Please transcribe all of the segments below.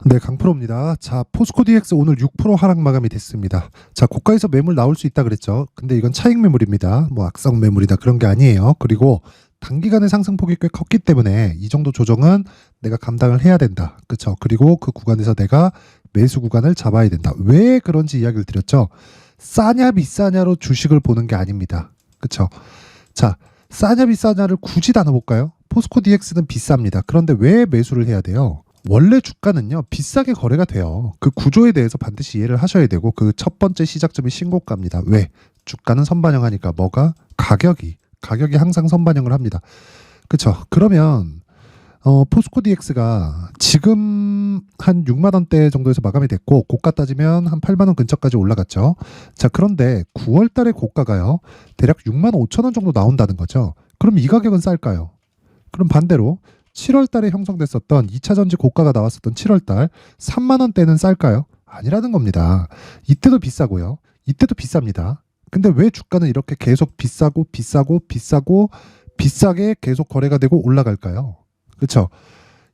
네, 강프로입니다. 자, 포스코 DX 오늘 6% 하락 마감이 됐습니다. 자, 고가에서 매물 나올 수 있다 그랬죠. 근데 이건 차익 매물입니다. 뭐 악성 매물이다 그런 게 아니에요. 그리고 단기간의 상승폭이 꽤 컸기 때문에 이 정도 조정은 내가 감당을 해야 된다. 그렇죠? 그리고 그 구간에서 내가 매수 구간을 잡아야 된다. 왜 그런지 이야기를 드렸죠. 싸냐 비싸냐로 주식을 보는 게 아닙니다. 그렇죠? 자, 싸냐 비싸냐를 굳이 나눠볼까요? 포스코 DX는 비쌉니다. 그런데 왜 매수를 해야 돼요? 원래 주가는요 비싸게 거래가 돼요. 그 구조에 대해서 반드시 이해를 하셔야 되고, 그 첫 번째 시작점이 신고가입니다. 왜? 주가는 선반영하니까. 뭐가? 가격이 항상 선반영을 합니다. 그쵸? 그러면 포스코 DX가 지금 한 6만 원대 정도에서 마감이 됐고, 고가 따지면 한 8만 원 근처까지 올라갔죠. 자, 그런데 9월 달에 고가가요 대략 6만 5천 원 정도 나온다는 거죠. 그럼 이 가격은 쌀까요? 그럼 반대로 7월 달에 형성됐었던 2차 전지 고가가 나왔었던 7월 달 3만 원대는 쌀까요? 아니라는 겁니다. 이때도 비싸고요. 이때도 비쌉니다. 근데 왜 주가는 이렇게 계속 비싸고 비싸게 계속 거래가 되고 올라갈까요? 그렇죠?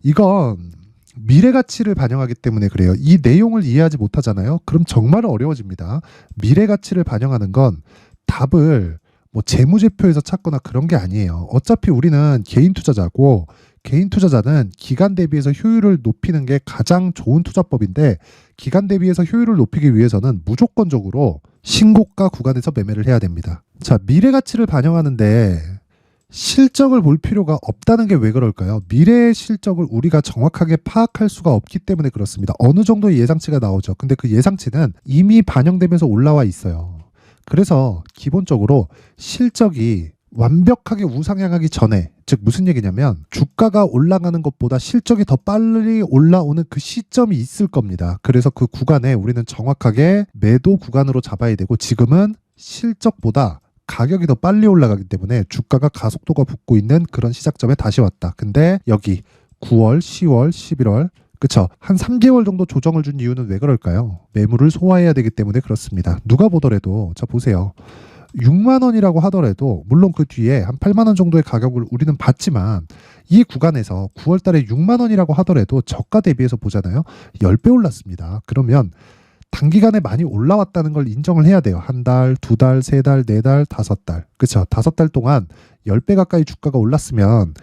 이건 미래 가치를 반영하기 때문에 그래요. 이 내용을 이해하지 못하잖아요. 그럼 정말 어려워집니다. 미래 가치를 반영하는 건 답을 뭐 재무제표에서 찾거나 그런 게 아니에요. 어차피 우리는 개인 투자자고, 개인 투자자는 기간 대비해서 효율을 높이는 게 가장 좋은 투자법인데, 기간 대비해서 효율을 높이기 위해서는 무조건적으로 신고가 구간에서 매매를 해야 됩니다. 자, 미래 가치를 반영하는데 실적을 볼 필요가 없다는 게 왜 그럴까요? 미래의 실적을 우리가 정확하게 파악할 수가 없기 때문에 그렇습니다. 어느 정도의 예상치가 나오죠. 근데 그 예상치는 이미 반영되면서 올라와 있어요. 그래서 기본적으로 실적이 완벽하게 우상향하기 전에, 즉 무슨 얘기냐면 주가가 올라가는 것보다 실적이 더 빨리 올라오는 그 시점이 있을 겁니다. 그래서 그 구간에 우리는 정확하게 매도 구간으로 잡아야 되고, 지금은 실적보다 가격이 더 빨리 올라가기 때문에 주가가 가속도가 붙고 있는 그런 시작점에 다시 왔다. 근데 여기 9월, 10월, 11월, 그쵸? 한 3개월 정도 조정을 준 이유는 왜 그럴까요? 매물을 소화해야 되기 때문에 그렇습니다. 누가 보더라도, 자 보세요. 6만 원이라고 하더라도 물론 그 뒤에 한 8만 원 정도의 가격을 우리는 봤지만, 이 구간에서 9월 달에 6만 원이라고 하더라도 저가 대비해서 보잖아요. 10배 올랐습니다. 그러면 단기간에 많이 올라왔다는 걸 인정을 해야 돼요. 한 달, 두 달, 세 달, 네 달, 다섯 달. 그쵸? 5달 동안 10배 가까이 주가가 올랐으면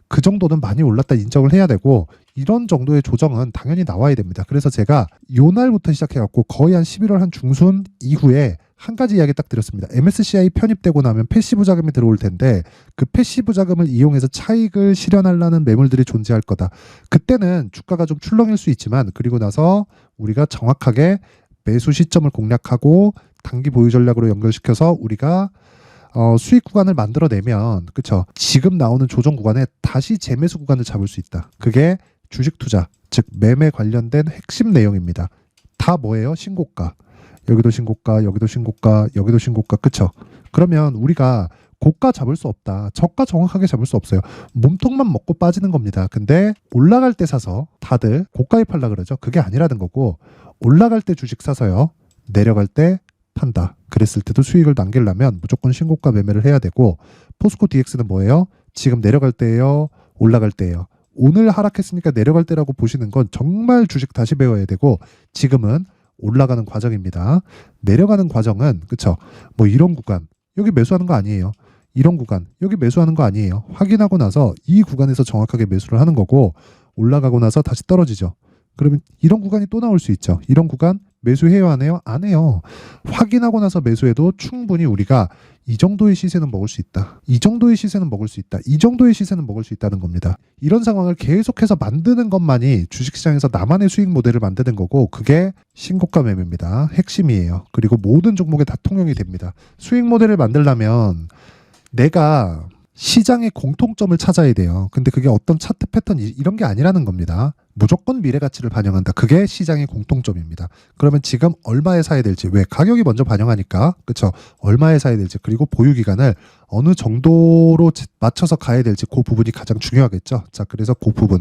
그 정도는 많이 올랐다 인정을 해야 되고, 이런 정도의 조정은 당연히 나와야 됩니다. 그래서 제가 요 날부터 시작해갖고 거의 한 11월 한 중순 이후에 한 가지 이야기 딱 드렸습니다. MSCI 편입되고 나면 패시브 자금이 들어올 텐데, 그 패시브 자금을 이용해서 차익을 실현하려는 매물들이 존재할 거다. 그때는 주가가 좀 출렁일 수 있지만, 그리고 나서 우리가 정확하게 매수 시점을 공략하고 단기 보유 전략으로 연결시켜서 우리가 수익 구간을 만들어내면, 그쵸? 지금 나오는 조정 구간에 다시 재매수 구간을 잡을 수 있다. 그게 주식 투자, 즉 매매 관련된 핵심 내용입니다. 다 뭐예요? 신고가. 여기도 신고가, 여기도 신고가, 여기도 신고가. 그쵸? 그러면 우리가 고가 잡을 수 없다. 저가 정확하게 잡을 수 없어요. 몸통만 먹고 빠지는 겁니다. 근데 올라갈 때 사서 다들 고가에 팔라 그러죠. 그게 아니라는 거고, 올라갈 때 주식 사서요, 내려갈 때 판다. 그랬을 때도 수익을 남기려면 무조건 신고가 매매를 해야 되고, 포스코 DX는 뭐예요? 지금 내려갈 때예요? 올라갈 때예요? 오늘 하락했으니까 내려갈 때라고 보시는 건 정말 주식 다시 배워야 되고, 지금은 올라가는 과정입니다. 내려가는 과정은, 그쵸? 뭐 이런 구간, 여기 매수하는 거 아니에요. 이런 구간, 여기 매수하는 거 아니에요. 확인하고 나서 이 구간에서 정확하게 매수를 하는 거고, 올라가고 나서 다시 떨어지죠. 그러면 이런 구간이 또 나올 수 있죠. 이런 구간 매수해요, 안 해요? 안 해요. 확인하고 나서 매수해도 충분히 우리가 이 정도의 시세는 먹을 수 있다. 이 정도의 시세는 먹을 수 있다. 이 정도의 시세는 먹을 수 있다는 겁니다. 이런 상황을 계속해서 만드는 것만이 주식시장에서 나만의 수익 모델을 만드는 거고, 그게 신고가 매매입니다. 핵심이에요. 그리고 모든 종목에 다 통용이 됩니다. 수익 모델을 만들려면 내가 시장의 공통점을 찾아야 돼요. 근데 그게 어떤 차트 패턴 이런 게 아니라는 겁니다. 무조건 미래 가치를 반영한다. 그게 시장의 공통점입니다. 그러면 지금 얼마에 사야 될지, 왜? 가격이 먼저 반영하니까. 그쵸? 얼마에 사야 될지, 그리고 보유 기간을 어느 정도로 맞춰서 가야 될지, 그 부분이 가장 중요하겠죠. 자, 그래서 그 부분,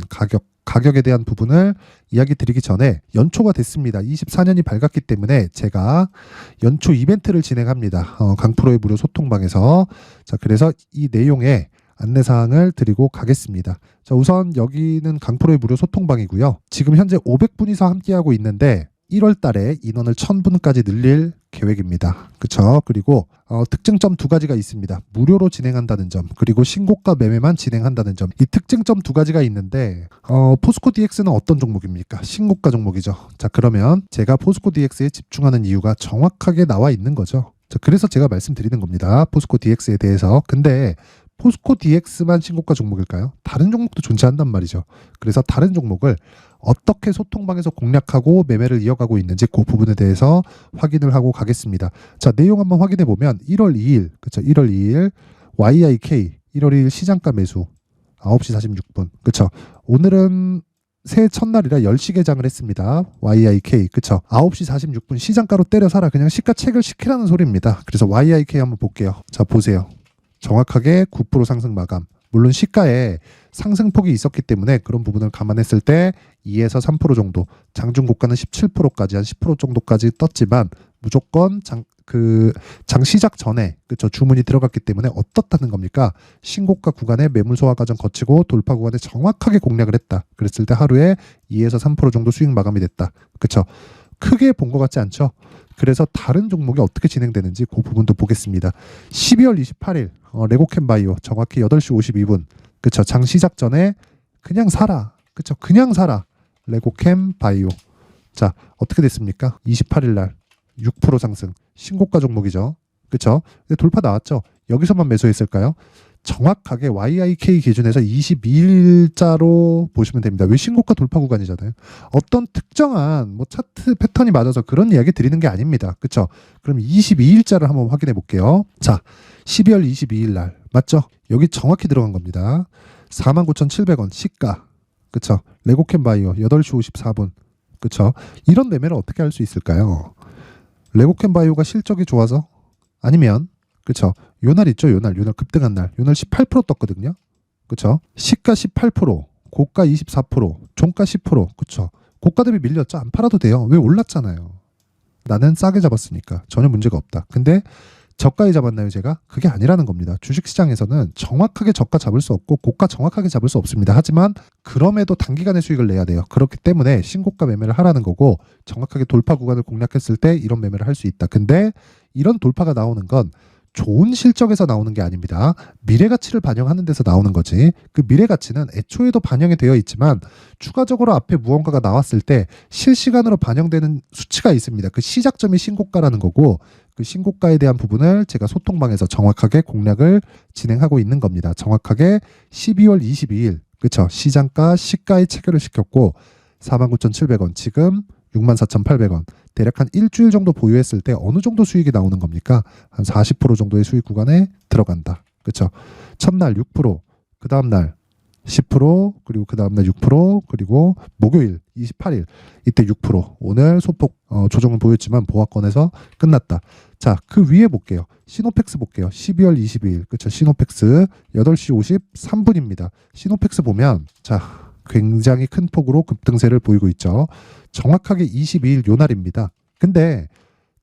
가격에 대한 부분을 이야기 드리기 전에, 연초가 됐습니다. 24년이 밝았기 때문에 제가 연초 이벤트를 진행합니다. 강프로의 무료 소통방에서. 자, 그래서 이 내용에 안내사항을 드리고 가겠습니다. 자, 우선 여기는 강프로의 무료 소통방이고요. 지금 현재 500분이서 함께하고 있는데 1월 달에 인원을 1000분까지 늘릴 계획입니다. 그쵸? 그리고 특징점 두 가지가 있습니다. 무료로 진행한다는 점, 그리고 신고가 매매만 진행한다는 점. 이 특징점 두 가지가 있는데 포스코 DX는 어떤 종목입니까? 신고가 종목이죠. 자, 그러면 제가 포스코 DX에 집중하는 이유가 정확하게 나와 있는 거죠. 자, 그래서 제가 말씀드리는 겁니다. 포스코 DX에 대해서. 근데 포스코 DX만 신고가 종목일까요? 다른 종목도 존재한단 말이죠. 그래서 다른 종목을 어떻게 소통방에서 공략하고 매매를 이어가고 있는지 그 부분에 대해서 확인을 하고 가겠습니다. 자, 내용 한번 확인해 보면 1월 2일, 그쵸? 1월 2일 YIK 1월 2일 시장가 매수 9시 46분. 그쵸? 오늘은 새해 첫날이라 10시 개장을 했습니다. YIK. 그쵸? 9시 46분 시장가로 때려 사라. 그냥 시가 체결 시키라는 소리입니다. 그래서 YIK 한번 볼게요. 자, 보세요. 정확하게 9% 상승 마감. 물론 시가에 상승폭이 있었기 때문에 그런 부분을 감안했을 때 2에서 3% 정도, 장중 고가는 17%까지 한 10% 정도까지 떴지만 무조건 장 시작 전에 그쵸 주문이 들어갔기 때문에 어떻다는 겁니까? 신고가 구간에 매물 소화 과정 거치고 돌파 구간에 정확하게 공략을 했다. 그랬을 때 하루에 2에서 3% 정도 수익 마감이 됐다. 그쵸? 크게 본 것 같지 않죠? 그래서 다른 종목이 어떻게 진행되는지 그 부분도 보겠습니다. 12월 28일 레고캠 바이오 정확히 8시 52분. 그쵸? 장 시작 전에 그냥 사라. 그쵸? 그냥 사라. 레고캠 바이오. 자, 어떻게 됐습니까? 28일 날 6% 상승. 신고가 종목이죠. 그쵸? 근데 돌파 나왔죠? 여기서만 매수했을까요? 정확하게 YIK 기준에서 22일자로 보시면 됩니다. 왜 신고가 돌파 구간이잖아요. 어떤 특정한 뭐 차트 패턴이 맞아서 그런 이야기 드리는 게 아닙니다. 그쵸? 그럼 22일자를 한번 확인해 볼게요. 자, 12월 22일 날 맞죠? 여기 정확히 들어간 겁니다. 49,700원 시가. 그쵸? 레고캠 바이오 8시 54분. 그쵸? 이런 매매를 어떻게 할 수 있을까요? 레고캠 바이오가 실적이 좋아서? 아니면 그쵸? 요날 있죠? 요날 급등한 날. 요날 18% 떴거든요. 그쵸? 시가 18%, 고가 24%, 종가 10%. 그쵸? 고가 대비 밀렸죠? 안 팔아도 돼요. 왜 올랐잖아요. 나는 싸게 잡았으니까 전혀 문제가 없다. 근데 저가에 잡았나요, 제가? 그게 아니라는 겁니다. 주식시장에서는 정확하게 저가 잡을 수 없고 고가 정확하게 잡을 수 없습니다. 하지만 그럼에도 단기간에 수익을 내야 돼요. 그렇기 때문에 신고가 매매를 하라는 거고 정확하게 돌파 구간을 공략했을 때 이런 매매를 할 수 있다. 근데 이런 돌파가 나오는 건 좋은 실적에서 나오는 게 아닙니다. 미래 가치를 반영하는 데서 나오는 거지. 그 미래 가치는 애초에도 반영이 되어 있지만 추가적으로 앞에 무언가가 나왔을 때 실시간으로 반영되는 수치가 있습니다. 그 시작점이 신고가라는 거고 그 신고가에 대한 부분을 제가 소통방에서 정확하게 공략을 진행하고 있는 겁니다. 정확하게 12월 22일 그쵸? 시장가 시가에 체결을 시켰고 49,700원 지금 64,800원 대략 한 일주일 정도 보유했을 때 어느 정도 수익이 나오는 겁니까? 한 40% 정도의 수익 구간에 들어간다. 그렇죠? 첫날 6%, 그 다음날 10%, 그리고 그 다음날 6%, 그리고 목요일 28일 이때 6%. 오늘 소폭 조정을 보였지만 보합권에서 끝났다. 자, 그 위에 볼게요. 시노펙스 볼게요. 12월 22일. 그렇죠? 시노펙스 8시 53분입니다. 시노펙스 보면 자, 굉장히 큰 폭으로 급등세를 보이고 있죠. 정확하게 22일 요날입니다. 근데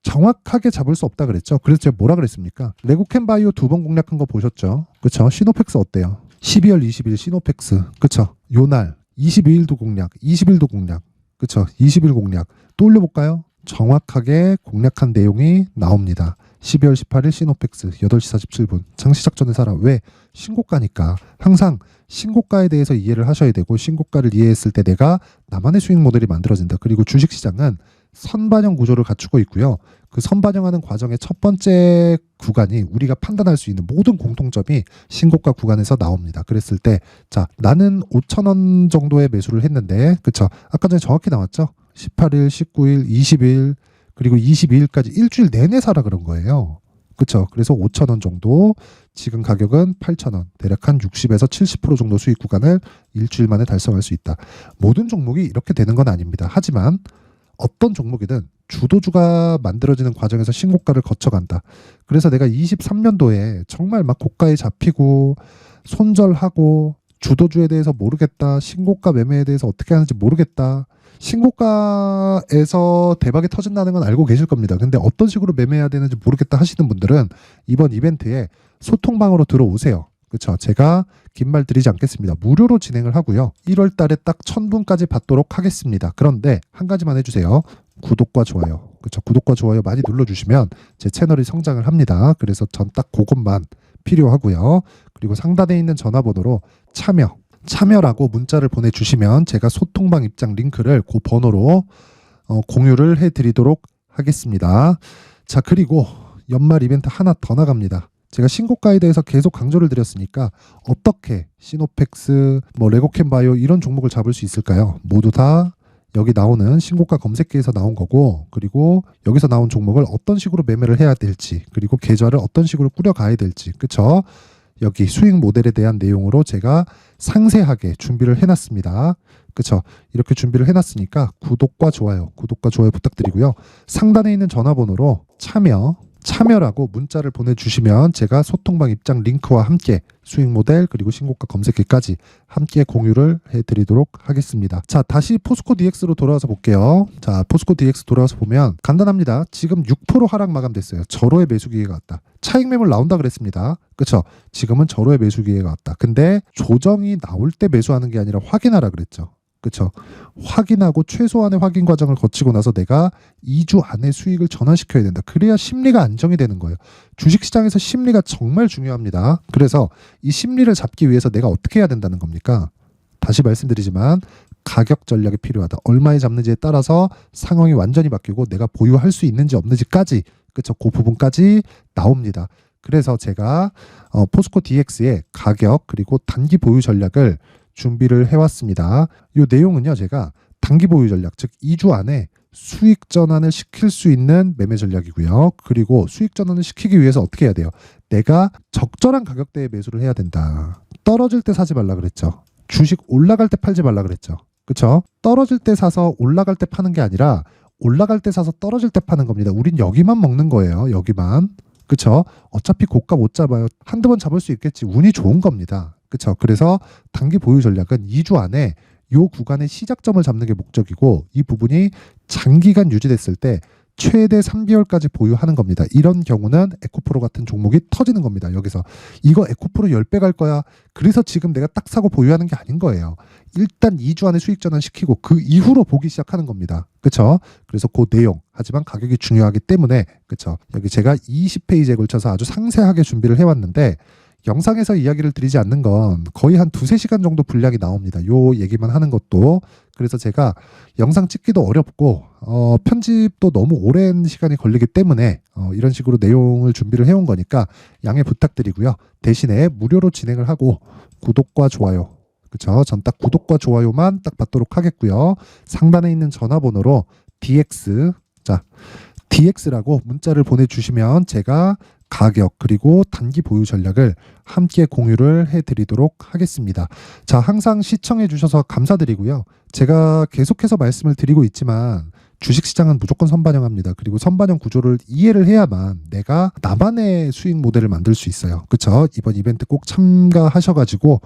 정확하게 잡을 수 없다 그랬죠. 그래서 제가 뭐라 그랬습니까? 레고캠 바이오 2번 공략한 거 보셨죠? 그쵸? 시노펙스 어때요? 12월 20일 시노펙스. 그쵸? 요날 22일도 공략, 20일도 공략. 그쵸? 20일 공략. 또 올려볼까요? 정확하게 공략한 내용이 나옵니다. 12월 18일 시노펙스 8시 47분. 장시작 전에 사라. 왜? 신고가니까. 항상 신고가에 대해서 이해를 하셔야 되고 신고가를 이해했을 때 내가 나만의 수익 모델이 만들어진다. 그리고 주식시장은 선반영 구조를 갖추고 있고요. 그 선반영하는 과정의 첫 번째 구간이 우리가 판단할 수 있는 모든 공통점이 신고가 구간에서 나옵니다. 그랬을 때 자, 나는 5,000원 정도의 매수를 했는데 그쵸? 아까 전에 정확히 나왔죠? 18일, 19일, 20일 그리고 22일까지 일주일 내내 사라 그런 거예요. 그쵸? 그래서 5,000원 정도 지금 가격은 8,000원 대략 한 60에서 70% 정도 수익 구간을 일주일 만에 달성할 수 있다. 모든 종목이 이렇게 되는 건 아닙니다. 하지만 어떤 종목이든 주도주가 만들어지는 과정에서 신고가를 거쳐간다. 그래서 내가 23년도에 정말 막 고가에 잡히고 손절하고 주도주에 대해서 모르겠다. 신고가 매매에 대해서 어떻게 하는지 모르겠다. 신고가에서 대박이 터진다는 건 알고 계실 겁니다. 근데 어떤 식으로 매매해야 되는지 모르겠다 하시는 분들은 이번 이벤트에 소통방으로 들어오세요. 그쵸? 제가 긴 말 드리지 않겠습니다. 무료로 진행을 하고요. 1월 달에 딱 1000분까지 받도록 하겠습니다. 그런데 한 가지만 해주세요. 구독과 좋아요. 그쵸? 구독과 좋아요 많이 눌러주시면 제 채널이 성장을 합니다. 그래서 전 딱 그것만 필요하고요. 그리고 상단에 있는 전화번호로 참여라고 문자를 보내주시면 제가 소통방 입장 링크를 그 번호로 공유를 해드리도록 하겠습니다. 자, 그리고 연말 이벤트 하나 더 나갑니다. 제가 신고가에 대해서 계속 강조를 드렸으니까 어떻게 시노펙스, 레고캠 바이오 이런 종목을 잡을 수 있을까요? 모두 다 여기 나오는 신고가 검색기에서 나온 거고, 그리고 여기서 나온 종목을 어떤 식으로 매매를 해야 될지, 그리고 계좌를 어떤 식으로 꾸려가야 될지, 그쵸? 여기 수익 모델에 대한 내용으로 제가 상세하게 준비를 해놨습니다. 그쵸? 이렇게 준비를 해놨으니까 구독과 좋아요 부탁드리고요. 상단에 있는 전화번호로 참여라고 문자를 보내주시면 제가 소통방 입장 링크와 함께 수익 모델 그리고 신고가 검색기까지 함께 공유를 해드리도록 하겠습니다. 자, 다시 포스코 DX로 돌아와서 볼게요. 자, 포스코 DX 돌아와서 보면 간단합니다. 지금 6% 하락 마감됐어요. 절호의 매수 기회가 왔다. 차익 매물 나온다 그랬습니다. 그쵸? 지금은 절호의 매수 기회가 왔다. 근데 조정이 나올 때 매수하는 게 아니라 확인하라 그랬죠. 그쵸? 확인하고 최소한의 확인 과정을 거치고 나서 내가 2주 안에 수익을 전환시켜야 된다. 그래야 심리가 안정이 되는 거예요. 주식시장에서 심리가 정말 중요합니다. 그래서 이 심리를 잡기 위해서 내가 어떻게 해야 된다는 겁니까? 다시 말씀드리지만 가격 전략이 필요하다. 얼마에 잡는지에 따라서 상황이 완전히 바뀌고 내가 보유할 수 있는지 없는지까지, 그쵸? 그 부분까지 나옵니다. 그래서 제가 포스코 DX의 가격 그리고 단기 보유 전략을 준비를 해왔습니다. 이 내용은요, 제가 단기 보유 전략, 즉 2주 안에 수익 전환을 시킬 수 있는 매매 전략이고요. 그리고 수익 전환을 시키기 위해서 어떻게 해야 돼요? 내가 적절한 가격대에 매수를 해야 된다. 떨어질 때 사지 말라 그랬죠. 주식 올라갈 때 팔지 말라 그랬죠. 그쵸? 떨어질 때 사서 올라갈 때 파는 게 아니라 올라갈 때 사서 떨어질 때 파는 겁니다. 우린 여기만 먹는 거예요. 여기만. 그쵸? 어차피 고가 못 잡아요. 한두 번 잡을 수 있겠지. 운이 좋은 겁니다. 그쵸? 그래서 단기 보유 전략은 2주 안에 이 구간의 시작점을 잡는 게 목적이고, 이 부분이 장기간 유지됐을 때 최대 3개월까지 보유하는 겁니다. 이런 경우는 에코프로 같은 종목이 터지는 겁니다. 여기서 이거 에코프로 10배 갈 거야. 그래서 지금 내가 딱 사고 보유하는 게 아닌 거예요. 일단 2주 안에 수익 전환시키고 그 이후로 보기 시작하는 겁니다. 그쵸? 그래서 그 내용, 하지만 가격이 중요하기 때문에, 그쵸? 여기 제가 20페이지에 걸쳐서 아주 상세하게 준비를 해왔는데, 영상에서 이야기를 드리지 않는 건 거의 한 2-3시간 정도 분량이 나옵니다. 요 얘기만 하는 것도. 그래서 제가 영상 찍기도 어렵고 편집도 너무 오랜 시간이 걸리기 때문에 이런 식으로 내용을 준비를 해온 거니까 양해 부탁드리고요. 대신에 무료로 진행을 하고 구독과 좋아요, 그쵸? 전 딱 구독과 좋아요만 딱 받도록 하겠고요. 상단에 있는 전화번호로 DX라고 문자를 보내주시면 제가 가격 그리고 단기 보유 전략을 함께 공유를 해드리도록 하겠습니다. 자, 항상 시청해 주셔서 감사드리고요. 제가 계속해서 말씀을 드리고 있지만 주식시장은 무조건 선반영합니다. 그리고 선반영 구조를 이해를 해야만 내가 나만의 수익 모델을 만들 수 있어요. 그쵸? 이번 이벤트 꼭 참가하셔가지고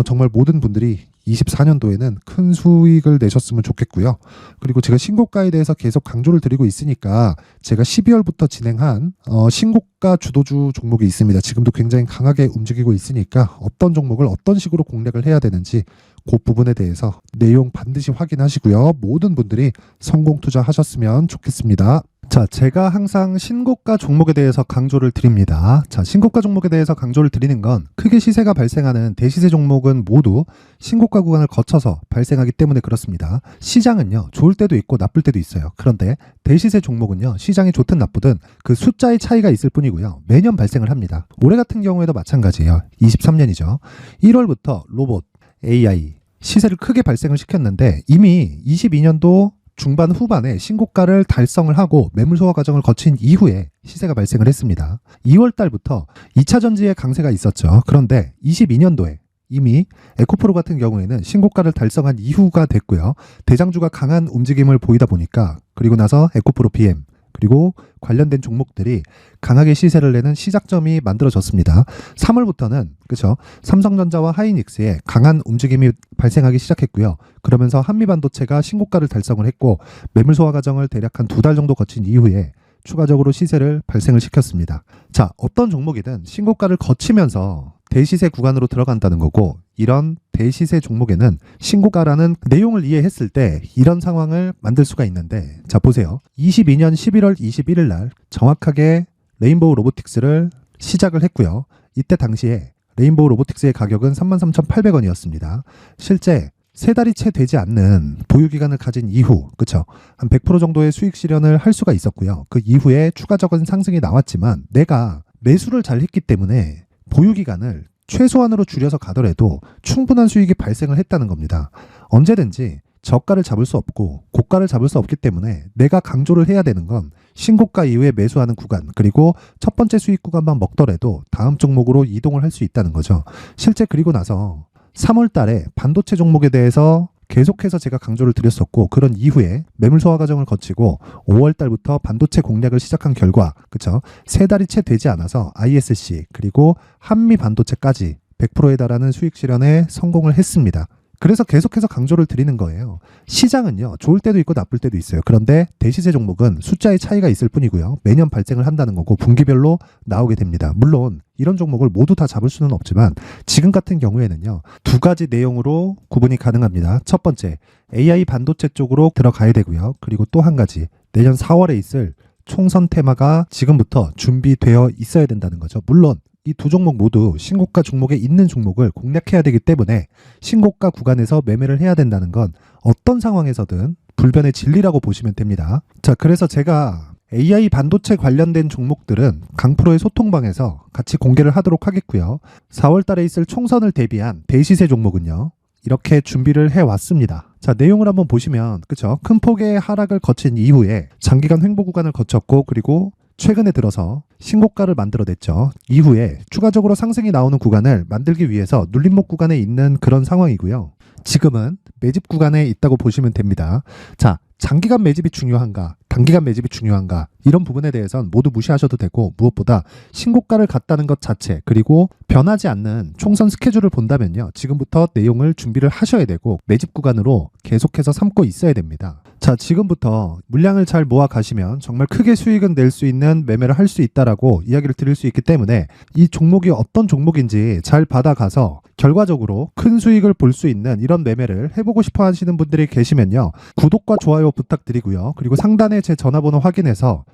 정말 모든 분들이 24년도에는 큰 수익을 내셨으면 좋겠고요. 그리고 제가 신고가에 대해서 계속 강조를 드리고 있으니까 제가 12월부터 진행한 신고가 주도주 종목이 있습니다. 지금도 굉장히 강하게 움직이고 있으니까 어떤 종목을 어떤 식으로 공략을 해야 되는지 그 부분에 대해서 내용 반드시 확인하시고요. 모든 분들이 성공 투자하셨으면 좋겠습니다. 자, 제가 항상 신고가 종목에 대해서 강조를 드립니다. 자, 신고가 종목에 대해서 강조를 드리는 건 크게 시세가 발생하는 대시세 종목은 모두 신고가 구간을 거쳐서 발생하기 때문에 그렇습니다. 시장은요, 좋을 때도 있고 나쁠 때도 있어요. 그런데 대시세 종목은요, 시장이 좋든 나쁘든 그 숫자의 차이가 있을 뿐이고요. 매년 발생을 합니다. 올해 같은 경우에도 마찬가지예요. 23년이죠. 1월부터 로봇, AI, 시세를 크게 발생을 시켰는데 이미 22년도 중반 후반에 신고가를 달성을 하고 매물 소화 과정을 거친 이후에 시세가 발생을 했습니다. 2월 달부터 2차 전지의 강세가 있었죠. 그런데 22년도에 이미 에코프로 같은 경우에는 신고가를 달성한 이후가 됐고요. 대장주가 강한 움직임을 보이다 보니까 그리고 나서 에코프로 PM 그리고 관련된 종목들이 강하게 시세를 내는 시작점이 만들어졌습니다. 3월부터는 그렇죠. 삼성전자와 하이닉스의 강한 움직임이 발생하기 시작했고요. 그러면서 한미반도체가 신고가를 달성을 했고 매물 소화 과정을 대략 한 2달 정도 거친 이후에 추가적으로 시세를 발생을 시켰습니다. 자, 어떤 종목이든 신고가를 거치면서 대시세 구간으로 들어간다는 거고, 이런 대시세 종목에는 신고가라는 내용을 이해했을 때 이런 상황을 만들 수가 있는데, 자 보세요. 22년 11월 21일 날 정확하게 레인보우 로보틱스를 시작을 했고요. 이때 당시에 레인보우 로보틱스의 가격은 33,800원이었습니다. 실제 세 달이 채 되지 않는 보유기간을 가진 이후, 그쵸? 한 100% 정도의 수익 실현을 할 수가 있었고요. 그 이후에 추가적인 상승이 나왔지만 내가 매수를 잘 했기 때문에 보유기간을 최소한으로 줄여서 가더라도 충분한 수익이 발생을 했다는 겁니다. 언제든지 저가를 잡을 수 없고 고가를 잡을 수 없기 때문에 내가 강조를 해야 되는 건 신고가 이후에 매수하는 구간, 그리고 첫 번째 수익 구간만 먹더라도 다음 종목으로 이동을 할 수 있다는 거죠. 실제 그리고 나서 3월 달에 반도체 종목에 대해서 계속해서 제가 강조를 드렸었고, 그런 이후에 매물 소화 과정을 거치고 5월 달부터 반도체 공략을 시작한 결과, 그쵸? 세 달이 채 되지 않아서 ISC 그리고 한미 반도체까지 100%에 달하는 수익 실현에 성공을 했습니다. 그래서 계속해서 강조를 드리는 거예요. 시장은요, 좋을 때도 있고 나쁠 때도 있어요. 그런데 대시세 종목은 숫자의 차이가 있을 뿐이고요. 매년 발생을 한다는 거고 분기별로 나오게 됩니다. 물론 이런 종목을 모두 다 잡을 수는 없지만 지금 같은 경우에는요, 두 가지 내용으로 구분이 가능합니다. 첫 번째, AI 반도체 쪽으로 들어가야 되고요. 그리고 또 한 가지, 내년 4월에 있을 총선 테마가 지금부터 준비되어 있어야 된다는 거죠. 물론 이 두 종목 모두 신고가 종목에 있는 종목을 공략해야 되기 때문에 신고가 구간에서 매매를 해야 된다는 건 어떤 상황에서든 불변의 진리라고 보시면 됩니다. 자, 그래서 제가 AI 반도체 관련된 종목들은 강프로의 소통방에서 같이 공개를 하도록 하겠고요. 4월 달에 있을 총선을 대비한 대시세 종목은요, 이렇게 준비를 해왔습니다. 자, 내용을 한번 보시면, 그쵸? 큰 폭의 하락을 거친 이후에 장기간 횡보 구간을 거쳤고, 그리고 최근에 들어서 신고가를 만들어냈죠. 이후에 추가적으로 상승이 나오는 구간을 만들기 위해서 눌림목 구간에 있는 그런 상황이고요. 지금은 매집 구간에 있다고 보시면 됩니다. 자, 장기간 매집이 중요한가, 단기간 매집이 중요한가, 이런 부분에 대해서는 모두 무시하셔도 되고, 무엇보다 신고가를 갔다는 것 자체, 그리고 변하지 않는 총선 스케줄을 본다면요, 지금부터 내용을 준비를 하셔야 되고 매집 구간으로 계속해서 삼고 있어야 됩니다. 자, 지금부터 물량을 잘 모아 가시면 정말 크게 수익은 낼 수 있는 매매를 할 수 있다라고 이야기를 드릴 수 있기 때문에 이 종목이 어떤 종목인지 잘 받아가서 결과적으로 큰 수익을 볼 수 있는 이런 매매를 해보고 싶어 하시는 분들이 계시면요, 구독과 좋아요 부탁드리고요. 그리고 상단에 제 전화번호 확인해서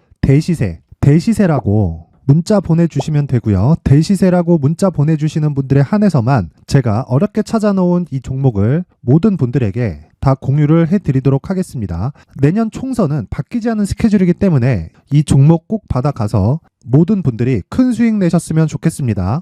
대시세라고 문자 보내주시면 되고요. 대시세라고 문자 보내주시는 분들에 한해서만 제가 어렵게 찾아놓은 이 종목을 모든 분들에게 다 공유를 해드리도록 하겠습니다. 내년 총선은 바뀌지 않은 스케줄이기 때문에 이 종목 꼭 받아가서 모든 분들이 큰 수익 내셨으면 좋겠습니다.